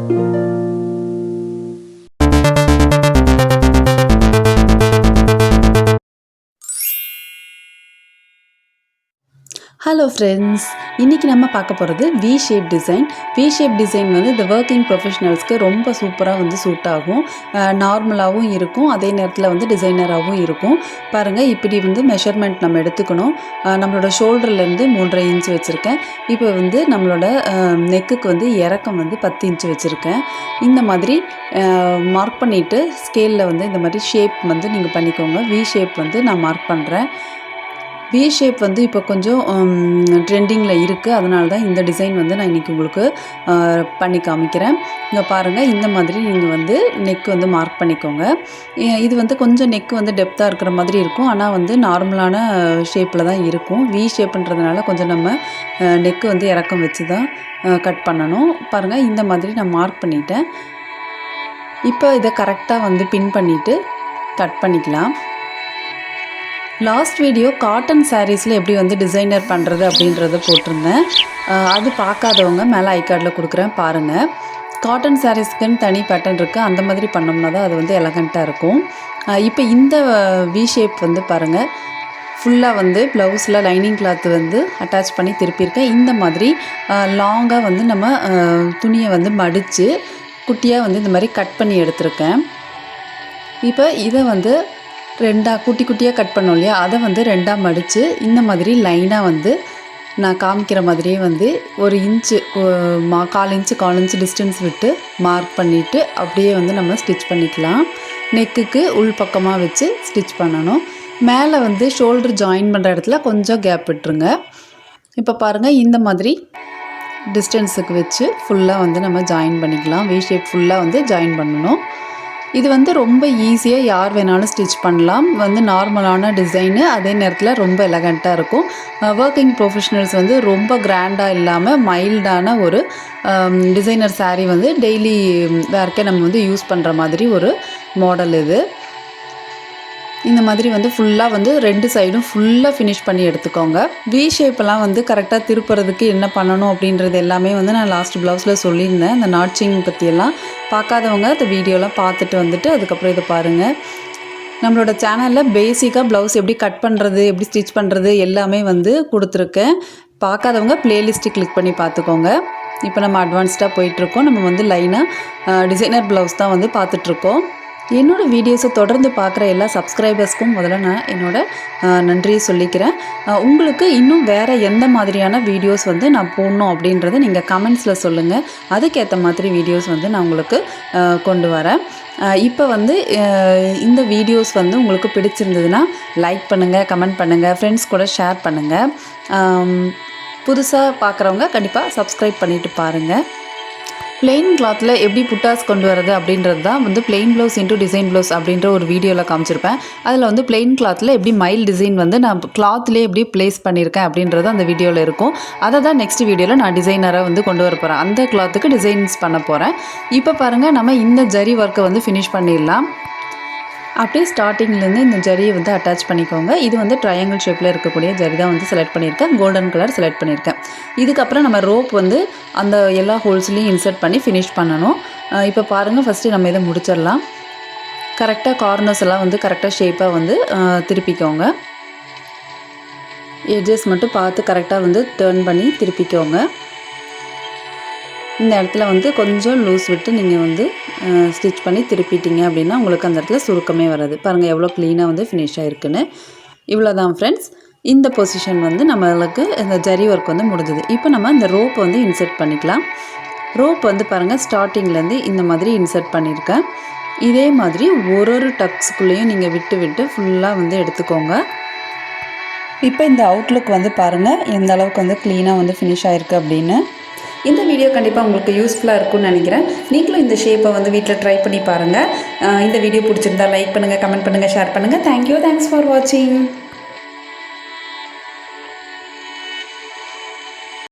Hello friends, இன்றைக்கி நம்ம பார்க்க போகிறது we shape design. We shape design வந்து இந்த ஒர்க்கிங் ப்ரொஃபஷனல்ஸ்க்கு ரொம்ப சூப்பராக வந்து சூட் ஆகும். நார்மலாகவும் இருக்கும், அதே நேரத்தில் வந்து டிசைனராகவும் இருக்கும். பாருங்கள், இப்படி வந்து மெஷர்மெண்ட் நம்ம எடுத்துக்கணும். நம்மளோட ஷோல்டர்லேருந்து 3.5 இன்ச் வச்சுருக்கேன். இப்போ வந்து நம்மளோட நெக்குக்கு வந்து இறக்கம் வந்து 10 இன்ச் வச்சுருக்கேன். இந்த மாதிரி மார்க் பண்ணிவிட்டு ஸ்கேலில் வந்து இந்த மாதிரி ஷேப் வந்து நீங்கள் பண்ணிக்கோங்க. வி ஷேப் வந்து நான் மார்க் பண்ணுறேன். வி ஷேப் வந்து இப்போ கொஞ்சம் ட்ரெண்டிங்கில் இருக்குது. அதனால தான் இந்த டிசைன் வந்து நான் இன்றைக்கி உங்களுக்கு பண்ணி காமிக்கிறேன். இங்கே பாருங்கள், இந்த மாதிரி நீங்கள் வந்து நெக் வந்து மார்க் பண்ணிக்கோங்க. இது வந்து கொஞ்சம் நெக் வந்து டெப்த்தாக இருக்கிற மாதிரி இருக்கும், ஆனால் வந்து நார்மலான ஷேப்பில் தான் இருக்கும். வி ஷேப்புன்றதுனால கொஞ்சம் நம்ம நெக்கு வந்து இறக்கம் வச்சு தான் கட் பண்ணணும். பாருங்கள், இந்த மாதிரி நான் மார்க் பண்ணிட்டேன். இப்போ இதை கரெக்டாக வந்து பின் பண்ணிவிட்டு கட் பண்ணிக்கலாம். லாஸ்ட் வீடியோ காட்டன் சாரீஸில் எப்படி வந்து டிசைனர் பண்ணுறது அப்படின்றத போட்டிருந்தேன். அது பார்க்காதவங்க மேலே ஐகார்டில் கொடுக்குறேன், பாருங்கள். காட்டன் சாரீஸ்க்குன்னு தனி பேட்டர்ன் இருக்குது. அந்த மாதிரி பண்ணோம்னா தான் அது வந்து எலகண்ட்டாக இருக்கும். இப்போ இந்த வி ஷேப் வந்து பாருங்கள், ஃபுல்லாக வந்து ப்ளவுஸில் லைனிங் கிளாத்து வந்து அட்டாச் பண்ணி திருப்பியிருக்கேன். இந்த மாதிரி லாங்காக வந்து நம்ம துணியை வந்து மடித்து குட்டியாக வந்து இந்த மாதிரி கட் பண்ணி எடுத்திருக்கேன். இப்போ இதை வந்து குட்டி குட்டியாக கட் பண்ணோம் இல்லையா, அதை வந்து ரெண்டாக மடித்து இந்த மாதிரி லைனாக வந்து நான் காமிக்கிற மாதிரியே வந்து 1 இன்ச்சு 1/4 இன்ச்சு டிஸ்டன்ஸ் விட்டு மார்க் பண்ணிவிட்டு அப்படியே வந்து நம்ம ஸ்டிச் பண்ணிக்கலாம். நெக்குக்கு உள் பக்கமாக வச்சு ஸ்டிச் பண்ணணும். மேலே வந்து ஷோல்டர் ஜாயின் பண்ணுற இடத்துல கொஞ்சம் கேப் விட்டுருங்க. இப்போ பாருங்கள், இந்த மாதிரி டிஸ்டன்ஸுக்கு வச்சு ஃபுல்லாக வந்து நம்ம ஜாயின் பண்ணிக்கலாம். வி ஷேப் ஃபுல்லாக வந்து ஜாயின் பண்ணணும். இது வந்து ரொம்ப ஈஸியாக யார் வேணாலும் ஸ்டிச் பண்ணலாம். வந்து நார்மலான டிசைனு, அதே நேரத்தில் ரொம்ப எலகண்ட்டாக இருக்கும். ஒர்க்கிங் ப்ரொஃபஷனல்ஸ் வந்து ரொம்ப கிராண்டாக இல்லாமல் மைல்டான ஒரு டிசைனர் சாரீ வந்து டெய்லி வேர்க்கே நம்ம வந்து யூஸ் பண்ணுற மாதிரி ஒரு மாடல் இது. இந்த மாதிரி வந்து ஃபுல்லாக வந்து 2 சைடும் ஃபுல்லாக ஃபினிஷ் பண்ணி எடுத்துக்கோங்க. வி ஷேப்பெல்லாம் வந்து கரெக்டாக திருப்புறதுக்கு என்ன பண்ணணும் அப்படின்றது எல்லாமே வந்து நான் லாஸ்ட் ப்ளவுஸில் சொல்லியிருந்தேன். அந்த நாட்சிங் பற்றியெல்லாம் பார்க்காதவங்க அந்த வீடியோலாம் பார்த்துட்டு வந்துட்டு அதுக்கப்புறம் இதை பாருங்கள். நம்மளோட சேனலில் பேசிக்காக ப்ளவுஸ் எப்படி கட் பண்ணுறது, எப்படி ஸ்டிச் பண்ணுறது எல்லாமே வந்து கொடுத்துருக்கேன். பார்க்காதவங்க ப்ளேலிஸ்ட்டு கிளிக் பண்ணி பார்த்துக்கோங்க. இப்போ நம்ம அட்வான்ஸ்டாக போயிட்டுருக்கோம். நம்ம வந்து லைனாக டிசைனர் ப்ளவுஸ் தான் வந்து பார்த்துட்ருக்கோம். என்னோடய வீடியோஸை தொடர்ந்து பார்க்குற எல்லா சப்ஸ்கிரைபர்ஸ்க்கும் முதல்ல நான் என்னோடய நன்றியை சொல்லிக்கிறேன். உங்களுக்கு இன்னும் வேறு எந்த மாதிரியான வீடியோஸ் வந்து நான் போடணும் அப்படின்றத நீங்கள் கமெண்ட்ஸில் சொல்லுங்கள். அதுக்கேற்ற மாதிரி வீடியோஸ் வந்து நான் உங்களுக்கு கொண்டு வரேன். இப்போ வந்து இந்த வீடியோஸ் வந்து உங்களுக்கு பிடிச்சிருந்ததுன்னா லைக் பண்ணுங்கள், கமெண்ட் பண்ணுங்கள், ஃப்ரெண்ட்ஸ் கூட ஷேர் பண்ணுங்கள். புதுசாக பார்க்குறவங்க கண்டிப்பாக சப்ஸ்கிரைப் பண்ணிவிட்டு பாருங்கள். பிளெயின் கிளாத்தில் எப்படி புட்டாஸ் கொண்டு வரது அப்படின்றது தான் வந்து plain blouse into design blouse அப்படின்ற ஒரு வீடியோவில் காமிச்சிருப்பேன். அதில் வந்து பிளெயின் கிளாத்தில் எப்படி மைல் டிசைன் வந்து நான் கிளாத்லேயே எப்படி ப்ளேஸ் பண்ணியிருக்கேன் அப்படின்றது அந்த வீடியோவில் இருக்கும். அதை தான் நெக்ஸ்ட் வீடியோவில் நான் டிசைனரை வந்து கொண்டு வர போகிறேன். அந்த கிளாத்துக்கு டிசைன்ஸ் பண்ண போகிறேன். இப்போ பாருங்கள், நம்ம இந்த ஜரி ஒர்க்கை வந்து ஃபினிஷ் பண்ணிடலாம். அப்படியே ஸ்டார்டிங்லேருந்து இந்த ஜரியை வந்து அட்டாச் பண்ணிக்கோங்க. இது வந்து ட்ரையாங்கிள் ஷேப்பில் இருக்கக்கூடிய ஜரி தான் வந்து செலக்ட் பண்ணியிருக்கேன். கோல்டன் கலர் செலக்ட் பண்ணியிருக்கேன். இதுக்கப்புறம் நம்ம ரோப் வந்து அந்த எல்லா ஹோல்ஸ்லேயும் இன்சர்ட் பண்ணி ஃபினிஷ் பண்ணணும். இப்போ பாருங்கள், ஃபஸ்ட்டு நம்ம இதை முடிச்சிடலாம். கரெக்டாக கார்னர்ஸ் எல்லாம் வந்து கரெக்டாக ஷேப்பாக வந்து திருப்பிக்கோங்க. எட்ஜஸ் மட்டும் பார்த்து கரெக்டாக வந்து டர்ன் பண்ணி திருப்பிக்கோங்க. இந்த இடத்துல வந்து கொஞ்சம் லூஸ் விட்டு நீங்கள் வந்து ஸ்டிச் பண்ணி திருப்பிட்டீங்க அப்படின்னா உங்களுக்கு அந்த இடத்துல சுருக்கமே வராது. பாருங்கள் எவ்வளோ க்ளீனாக வந்து ஃபினிஷ் ஆகிருக்குன்னு. இவ்வளோ தான் ஃப்ரெண்ட்ஸ். இந்த பொசிஷன் வந்து நம்மளுக்கு இந்த ஜரி ஒர்க் வந்து முடிஞ்சது. இப்போ நம்ம இந்த ரோப் வந்து இன்சர்ட் பண்ணிக்கலாம். ரோப் வந்து பாருங்கள், ஸ்டார்டிங்லேருந்து இந்த மாதிரி இன்சர்ட் பண்ணியிருக்கேன். இதே மாதிரி ஒரு டக்ஸ்க்குள்ளேயும் நீங்கள் விட்டு விட்டு ஃபுல்லாக வந்து எடுத்துக்கோங்க. இப்போ இந்த அவுட்லுக் வந்து பாருங்கள் எந்த அளவுக்கு வந்து க்ளீனாக வந்து ஃபினிஷ் ஆகிருக்கு அப்படின்னு. இந்த வீடியோ கண்டிப்பாக உங்களுக்கு யூஸ்ஃபுல்லாக இருக்கும்னு நினைக்கிறேன். நீங்களும் இந்த ஷேப்பை வந்து வீட்டில் ட்ரை பண்ணி பாருங்கள். இந்த வீடியோ பிடிச்சிருந்தா லைக் பண்ணுங்கள், கமெண்ட் பண்ணுங்கள், ஷேர் பண்ணுங்கள். தேங்க்யூ, தேங்க்ஸ் ஃபார் வாட்சிங்.